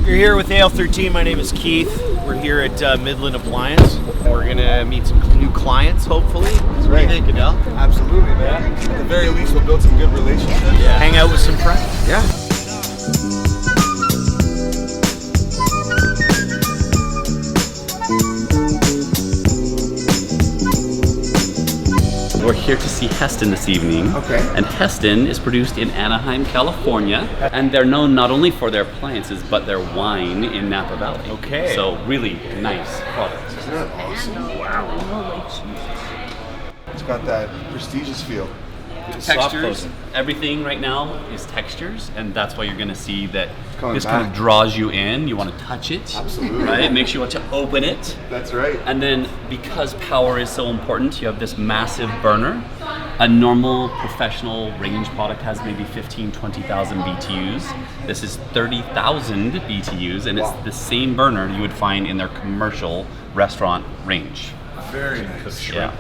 You're here with AL13. My name is Keith. We're here at Midland Appliances. We're going to meet some new clients, hopefully. That's right. What do you think, Adele? Absolutely, man. At the very least, we'll build some good relationships. Yeah. Hang out with some friends. Yeah. We're here to see Hestan this evening. Okay. And Hestan is produced in Anaheim, California. And they're known not only for their appliances, but their wine in Napa Valley. Okay. So really nice products. Isn't that awesome? Wow. It's got that prestigious feel. Textures, everything right now is textures, and that's why you're going to see that Coming this back. kind of draws you in. You want to touch it. Absolutely. Right? It makes you want to open it. That's right. And then because power is so important, you have this massive burner. A normal professional range product has maybe 15, 20,000 BTUs. This is 30,000 BTUs, and it's the same burner you would find in their commercial restaurant range. Very nice. Yeah.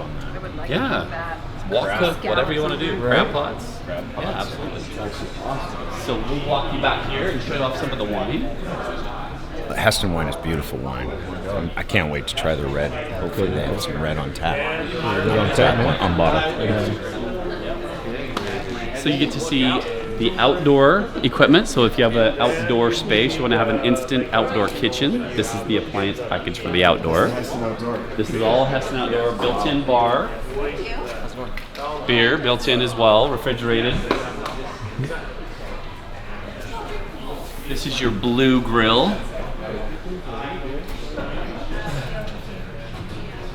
Yeah. Wok cook, whatever you want to do. Crab pots. Yeah, absolutely. So we'll walk you back here and show you off some of the wine. Hestan wine is beautiful wine. I can't wait to try the red. Hopefully they have some red on tap. On bottle. So you get to see the outdoor equipment. So if you have an outdoor space, you want to have an instant outdoor kitchen. This is the appliance package for the outdoor. Hestan Outdoor. This is all Hestan Outdoor, built-in bar. Beer built in as well, refrigerated. This is your blue grill.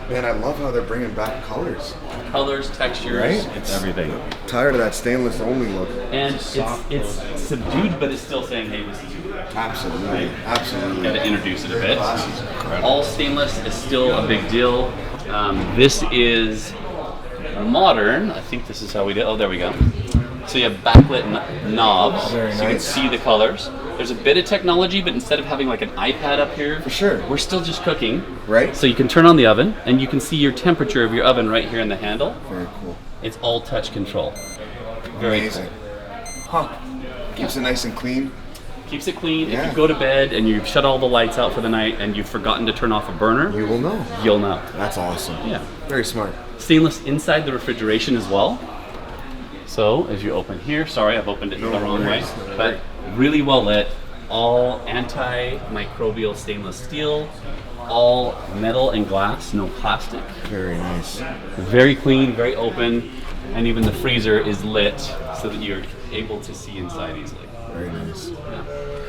Man, I love how they're bringing back colors. Colors, textures, Right? it's everything. Tired of that stainless only look. And it's subdued, but it's still saying, hey, this is you. Absolutely. Absolutely. Got to introduce it a bit. Classy. All stainless is still a big deal. This is modern. I think this is how we do. Oh, there we go. So you have backlit knobs, Very so you can nice. see the colors. There's a bit of technology, but instead of having like an iPad up here, For sure. we're still just cooking. Right? So you can turn on the oven, and you can see your temperature of your oven right here in the handle. Very cool. It's all touch control. Very Amazing. cool. Huh. Keeps it nice and clean. Keeps it clean. Yeah. If you go to bed and you've shut all the lights out for the night and you've forgotten to turn off a burner, You will know. you'll know. That's awesome. Yeah. Very smart. Stainless inside the refrigeration as well. So as you open here, sorry I've opened it the wrong way, worries, no but really well lit, all antimicrobial stainless steel, all metal and glass, no plastic. Very nice. Very clean, very open, and even the freezer is lit so that you're able to see inside easily. Very nice.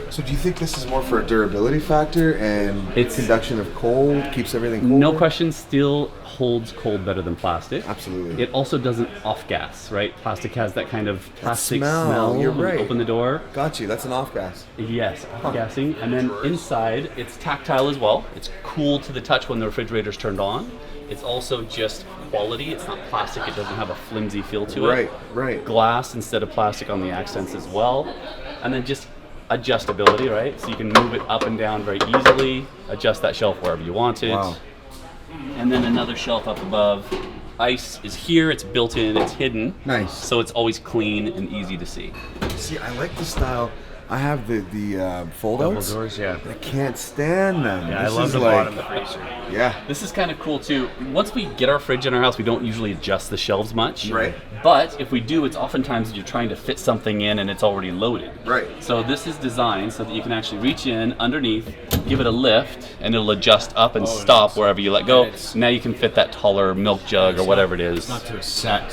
So do you think this is more for a durability factor and It's- conduction of cold, keeps everything cool? No question, steel holds cold better than plastic. Absolutely. It also doesn't off-gas, right? Plastic has that kind of plastic smell, you're when you right. open the door. Got you. That's an off gas. Yes, off-gassing. And then inside, it's tactile as well. It's cool to the touch when the refrigerator's turned on. It's also just quality. It's not plastic. It doesn't have a flimsy feel to it. Right, right. Glass instead of plastic on the accents as well. And then just adjustability, right? So you can move it up and down very easily, adjust that shelf wherever you want it. Wow. And then another shelf up above. Ice is here, it's built in, it's hidden. Nice. So it's always clean and easy to see. See, I like the style. I have the fold outs. doors, yeah. I can't stand them. Yeah, I This love is the like, bottom of the freezer. Yeah. This is kind of cool too. Once we get our fridge in our house, we don't usually adjust the shelves much. Right. But if we do, it's oftentimes you're trying to fit something in and it's already loaded. Right. So this is designed so that you can actually reach in underneath, give it a lift, and it'll adjust up and stop wherever you let go. Now you can fit that taller milk jug or whatever it is. It's not to a set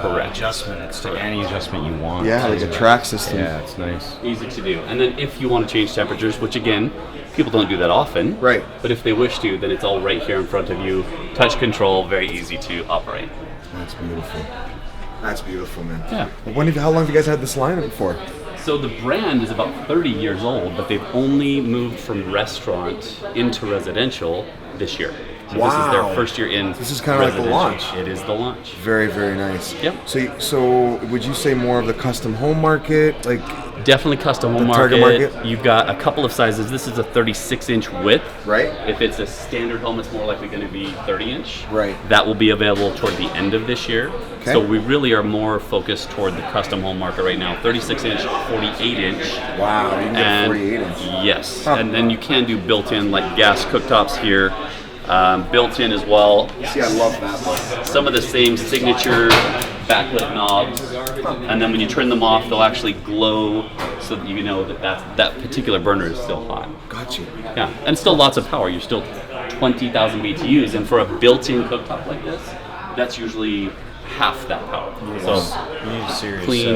Correct. adjustment. It's to any adjustment you want. Yeah, like a track system. Yeah, it's nice. Easy to do. And then if you want to change temperatures, which again, people don't do that often. Right. But if they wish to, then it's all right here in front of you. Touch control, very easy to operate. That's beautiful. That's beautiful, man. Yeah. How long have you guys had this lineup for? So the brand is about 30 years old, but they've only moved from restaurant into residential this year. So this is their Wow. first year in. This is kinda like the residential. launch. It is the launch. Very, very nice. Yep. So would you say more of the custom home market, like? definitely custom home target market? You've got a couple of sizes. This is a 36-inch width. Right. If it's a standard home, it's more likely going to be 30-inch. Right. That will be available toward the end of this year. Okay. So we really are more focused toward the custom home market right now. 36-inch, 48-inch. Wow, you can get And 48-inch. yes, Huh. and then you can do built-in like gas cooktops here, built-in as well. See, I love that one. Some of the same signature backlit knobs, and then when you turn them off, they'll actually glow so that you know that particular burner is still hot. Got you. Yeah, and still lots of power. You're still 20,000 BTUs, and for a built-in cooktop like this, that's usually half that power. So You need a serious, clean.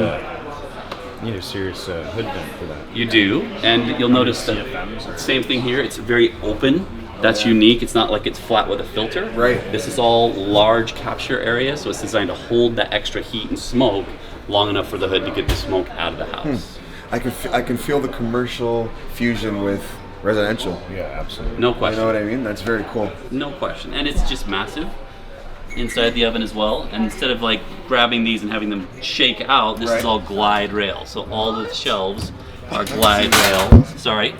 hood vent for that. You do, and you'll notice that same thing here. It's very open. That's unique. It's not like it's flat with a filter. Right. This is all large capture area, so it's designed to hold that extra heat and smoke long enough for the hood to get the smoke out of the house. I can feel the commercial fusion with residential. Yeah, absolutely. No You question. know what I mean? That's very cool. No question. And it's just massive inside the oven as well. And instead of like grabbing these and having them shake out, this Right. is all glide rail. So all the shelves are glide rail. Sorry.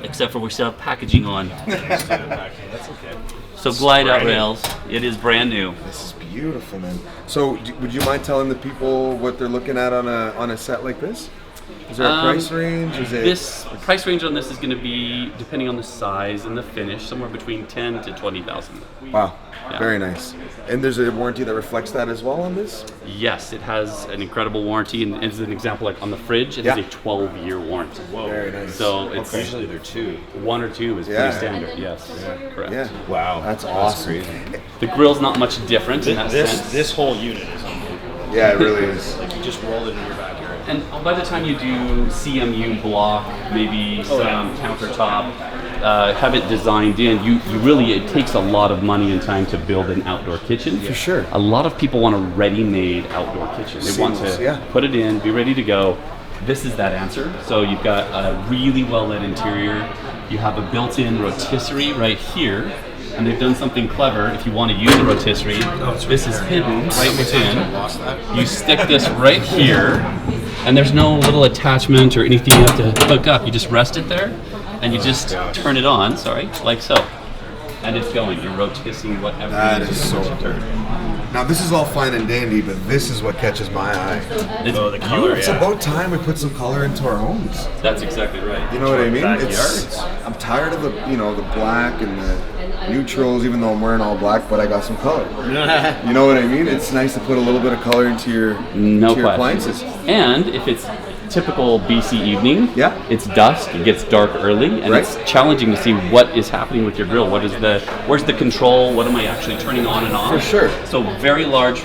Except for we still have packaging on. That's okay. So glide out rails. It is brand new. This is beautiful, man. So, would you mind telling the people what they're looking at on a set like this? Is there a price range? Is it This price range on this is going to be, depending on the size and the finish, somewhere between 10 to 20,000. Wow, Yeah. very nice. And there's a warranty that reflects that as well on this? Yes, it has an incredible warranty, and as an example, like on the fridge, it Yeah. has a 12-year warranty. Very nice. So it's Usually they're 2. 1 or 2 is Yeah. pretty standard. Yes, correct. Yeah. Wow. That's awesome. crazy. The grill's not much different in that sense. This whole unit is unbelievable. Yeah, it really is. Like you just rolled it in your backyard. And by the time you do CMU block, maybe some countertop, have it designed in, you really, it takes a lot of money and time to build an outdoor kitchen. For sure. A lot of people want a ready-made outdoor kitchen. They want Seamless, to yeah. put it in, be ready to go. This is that answer. So you've got a really well-lit interior. You have a built-in rotisserie right here. And they've done something clever. If you want to use a rotisserie, this is hidden right within. You stick this right here, and there's no little attachment or anything you have to hook up. You just rest it there, and you just turn it on, like so. And it's going. You're rotisserie whatever. That it is so cool. Now this is all fine and dandy, but this is what catches my eye. It's Oh, the color, It's yeah. about time we put some color into our homes. That's exactly right. You know what I mean? Backyards. I'm tired of the the black and the neutrals, even though I'm wearing all black, but I got some color. You know what I mean? It's nice to put a little bit of color into your No to your question. appliances. And if it's typical BC evening, Yeah. it's dusk, it gets dark early, and Right. it's challenging to see what is happening with your grill. Where's the control? What am I actually turning on and off? For sure. So very large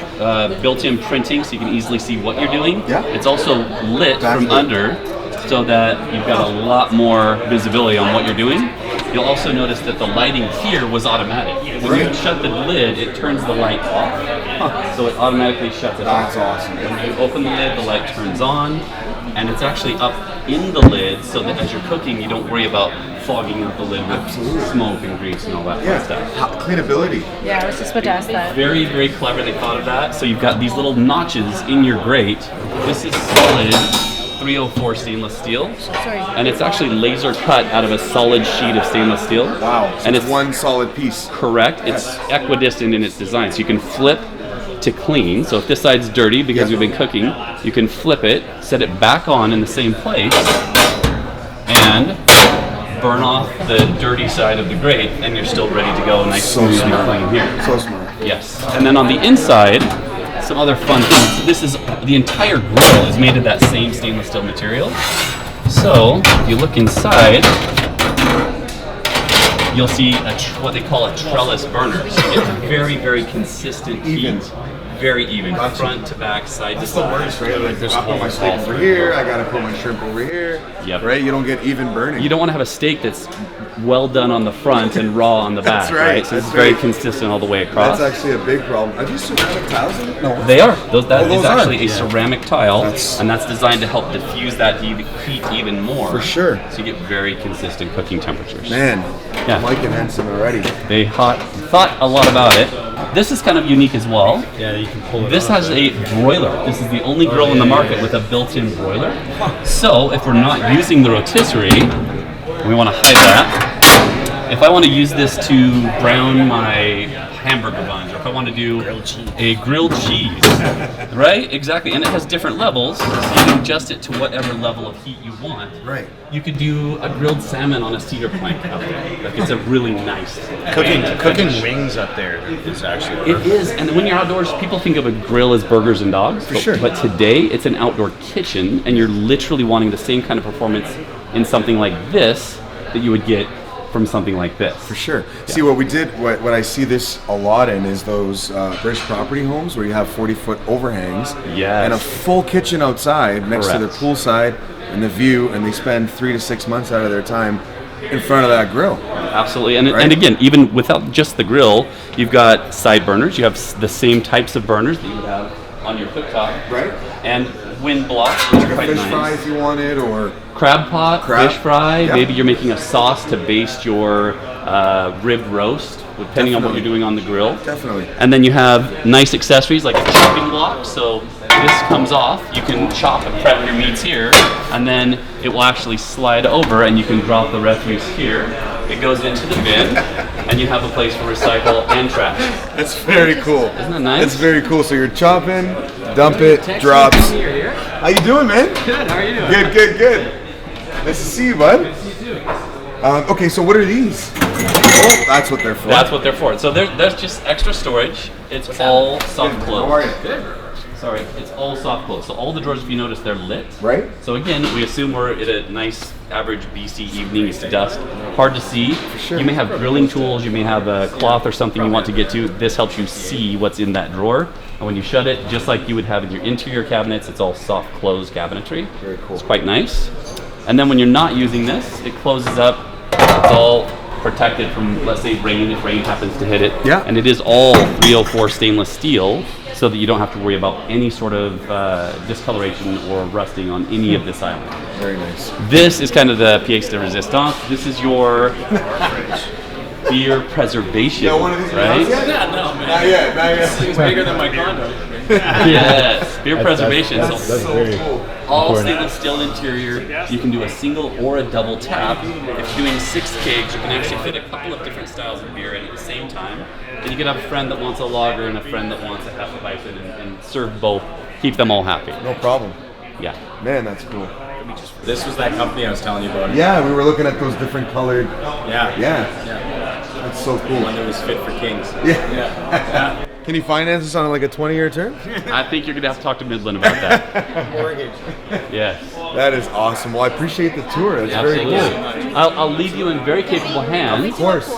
built-in printing, so you can easily see what you're doing. Yeah. It's also lit from Backlit. under, so that you've got a lot more visibility on what you're doing. You'll also notice that the lighting here was automatic. When you shut the lid, it turns the light off. So it automatically shuts it off. That's awesome. When you open the lid, the light turns on, and it's actually up in the lid so that as you're cooking, you don't worry about fogging up the lid with smoke and grease and all that fun Yeah, stuff. cleanability. Yeah, I was just about to ask that. Very, very clever they thought of that. So you've got these little notches in your grate. This is solid 304 stainless steel. Sorry. And it's actually laser cut out of a solid sheet of stainless steel. Wow. So And it's it's one solid piece. correct. It's equidistant in its design. So you can flip to clean. So if this side's dirty because Yeah. we've been cooking, you can flip it, set it back on in the same place, and burn off the dirty side of the grate, and you're still ready to go nice, So smooth, and smart. clean here. So smart. Yes. And then on the inside, some other fun things. This is, the entire grill is made of that same stainless steel material. So if you look inside, you'll see what they call a trellis burner. So you get very, very consistent Even. heat. Very even, Gotcha. front to back, side to That's the side. worst, right? Like, I put my steak over here, I gotta put my shrimp over here. Yep. Right? You don't get even burning. You don't want to have a steak that's well done on the front and raw on the back, That's right, So it's that's very right. consistent all the way across. That's actually a big problem. Are these ceramic tiles in it? No. They are. That Oh, those is actually are? a ceramic tile, That's- and that's designed to help diffuse that heat even more. For sure. So you get very consistent cooking temperatures. Man, Yeah. I'm liking Henson already. They thought a lot about it. This is kind of unique as well. Yeah, you can pull it. This has a broiler. This is the only grill in the market with a built-in broiler. So if we're not using the rotisserie, we want to hide that. If I want to use this to brown my hamburger buns, or if I want to do a grilled cheese, right? Exactly, and it has different levels, so you can adjust it to whatever level of heat you want. Right. You could do a grilled salmon on a cedar plank up there. Like, it's a really nice Cooking wings up there is actually It is, and when you're outdoors, people think of a grill as burgers and dogs. But today, it's an outdoor kitchen, and you're literally wanting the same kind of performance in something like this that you would get from something like this. For sure. Yeah. See, what I see this a lot in is those British property homes where you have 40-foot overhangs and a full kitchen outside next to their poolside and the view, and they spend 3 to 6 months out of their time in front of that grill. Absolutely, and again, even without just the grill, you've got side burners. You have the same types of burners that you would have on your cooktop. Right. And wind blocks, which are quite fish nice. fry if you wanted, or crab pot, fish fry. Maybe you're making a sauce to baste your rib roast, depending on what you're doing on the grill. Definitely. And then you have nice accessories like a chopping block. So this comes off, you can chop and prep your meats here, and then it will actually slide over and you can drop the refuse here. It goes into the bin, and you have a place for recycle and trash. That's very cool. Isn't that nice? That's very cool. So you're chopping, dump it, drops. How you doing, man? Good, how are you doing? Good. Nice to see you, bud. Okay, so what are these? Oh, that's what they're for. That's what they're for. So there's just extra storage. It's all soft close. How are you? Sorry, it's all soft close. So all the drawers, if you notice, they're lit. Right. So again, we assume we're at a nice average BC evening. It's dusk, hard to see. sure. You may have grilling tools. You may have a cloth or something you want to get to. This helps you see what's in that drawer. And when you shut it, just like you would have in your interior cabinets, it's all soft closed cabinetry. Very cool. It's quite nice. And then when you're not using this, it closes up. It's all protected from, let's say, rain, if rain happens to hit it. Yeah. And it is all 304 stainless steel, so that you don't have to worry about any sort of discoloration or rusting on any of this island. Very nice. This is kind of the pièce de résistance. This is your beer preservation, One of these right? Yeah, no, man. Not yet. It's bigger than my condo. Yes, beer preservation. That's very cool. All stainless steel interior. You can do a single or a double tap. If you're doing 6 kegs, you can actually fit a couple of different styles of beer in at the same time. And you can have a friend that wants a lager and a friend that wants a Hefeweizen and serve both. Keep them all happy. No problem. Yeah. Man, that's cool. This was that company I was telling you about. Yeah, we were looking at those different colored. Yeah. That's so cool. One that was fit for kings. Yeah. Can you finance this on like a 20-year term? I think you're going to have to talk to Midland about that. Mortgage. Yes. That is awesome. Well, I appreciate the tour. That's Absolutely. very cool. I'll leave you in very capable hands. Of course. I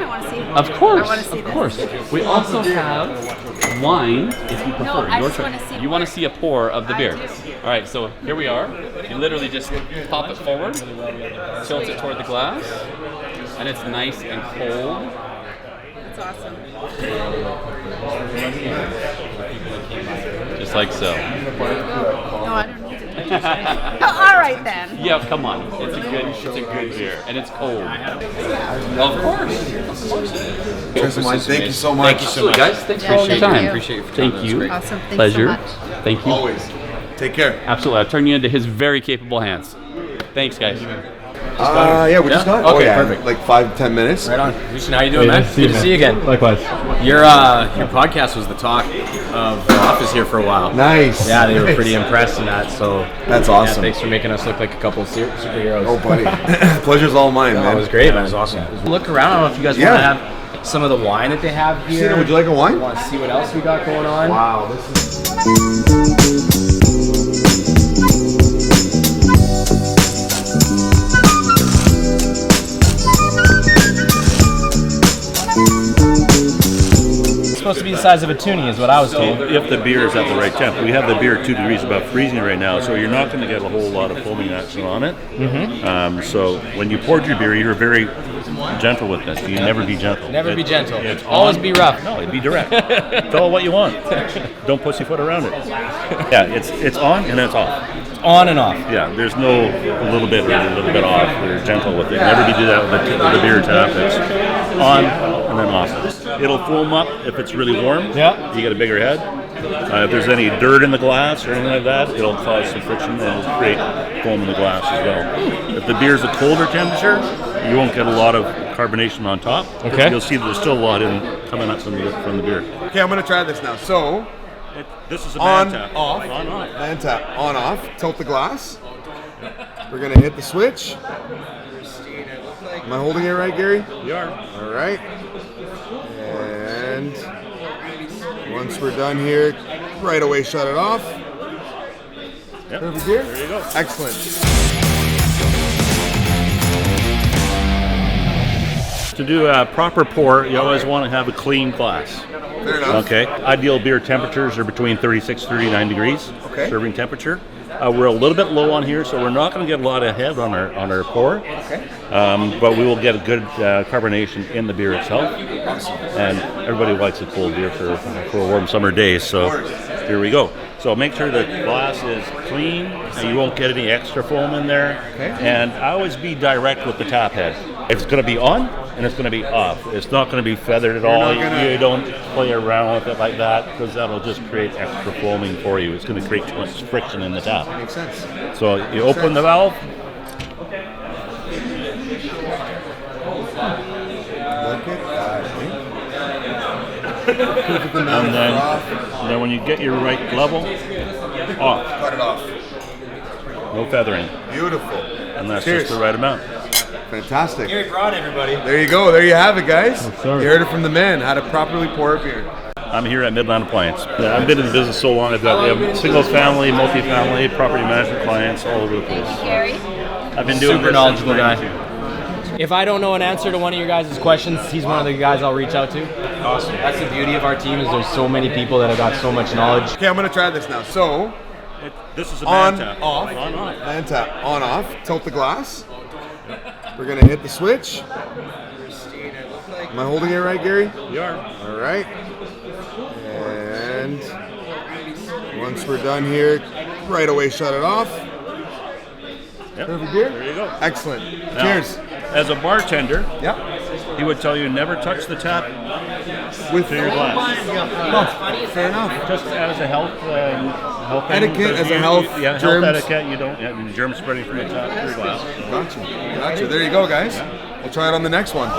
want to see. Of course. I want to see Of course. We also have wine if you prefer. I Your just choice. wanna see You want to see a pour of the beer. do. All right, so here we are. You literally just pop it forward, tilt it toward the glass, and it's nice and cold. That's awesome. Just like so. No, I don't need it. All right then. Yeah, come on. It's a good beer, and it's cold. Of course. Tristan Wines, thank you so much. Absolutely, guys. Thanks for all your Thank time. you. Appreciate you for Thank coming. you. That's Awesome. Thanks Pleasure. so much. Thank you. Always. Take care. Absolutely. I'll turn you into his very capable hands. Thanks, guys. Yeah, we just got. Okay, perfect. Like 5-10 minutes. Right on. Houston, how you doing, man? Good to see you again. Likewise. Your podcast was the talk of the office here for a while. Nice. Yeah, they were pretty impressed in that. So That's awesome. Yeah, thanks for making us look like a couple of superheroes. Oh, buddy. Pleasure's all mine, No, man. it was great, man. It was awesome. Look around. I don't know if you guys want to have some of the wine that they have here. Christina, would you like a wine? Want to see what else we got going on? Wow, this is. It's supposed to be the size of a toonie, is what I was told. If the beer is at the right temp. We have the beer at 2 degrees above freezing right now, so you're not going to get a whole lot of foaming action on it. So when you poured your beer, you're very gentle with this. You never be gentle. Never be gentle. It's Always on. be rough. No, be direct. Tell it what you want. Don't pussyfoot around it. Yeah, it's on and it's off. On and off. Yeah, there's no a little bit or a little bit off. You're gentle with it. Never be do that with the beer tap. It's on and then off. It'll foam up if it's really warm. Yeah. You get a bigger head. If there's any dirt in the glass or anything like that, it'll cause some friction and it'll create foam in the glass as well. If the beer's a colder temperature, you won't get a lot of carbonation on top. Okay. You'll see that there's still a lot coming up from the beer. Okay, I'm gonna try this now. So, This is a on, man tap. off, On, off. man tap, on, off, tilt the glass. We're gonna hit the switch. Am I holding it right, Gary? You are. All right. And once we're done here, right away shut it off. Yep. Perfect here. There you go. Excellent. To do a proper pour, you always want to have a clean glass. Fair enough. Okay. Ideal beer temperatures are between 36 and 39 degrees. Okay. Serving temperature. We're a little bit low on here, so we're not going to get a lot of head on our pour. Okay. But we will get a good carbonation in the beer itself. And everybody likes a cold beer for a warm summer day. So here we go. So make sure the glass is clean and you won't get any extra foam in there. Okay. And always be direct with the tap head. It's going to be on and it's going to be off. It's not going to be feathered at all. You don't play around with it like that because that'll just create extra foaming for you. It's going to create too much friction in the tap. Makes sense. So you open the valve. Look at that. And then when you get your right level, off. Cut it off. No feathering. Beautiful. And that's Cheers. just the right amount. Fantastic. Gary Braun, everybody. There you go. There you have it, guys. sir. You heard it from the man. How to properly pour a beer. I'm here at Midland Appliances. I've been in the business so long. We have single family, multi-family, property management clients all over the place. Gary? I've been doing Super this knowledgeable since guy. 92. If I don't know an answer to one of your guys' questions, he's one of the guys I'll reach out to. Awesome. That's the beauty of our team is there's so many people that have got so much knowledge. Okay, I'm gonna try this now. So, This is a on, man tap. off, On, off. man tap, on, off, tilt the glass. We're gonna hit the switch. Am I holding it right, Gary? You are. All right. And once we're done here, right away shut it off. Yep. Perfect beer. There you go. Excellent. Now, Cheers. As a bartender, Yep. he would tell you never touch the tap With to your glass. fair enough. Just as a health thing, Etiquette, because as a health, health germs. etiquette. You don't have any germs spreading from the tap to your glass. Gotcha. There you go, guys. We'll try it on the next one.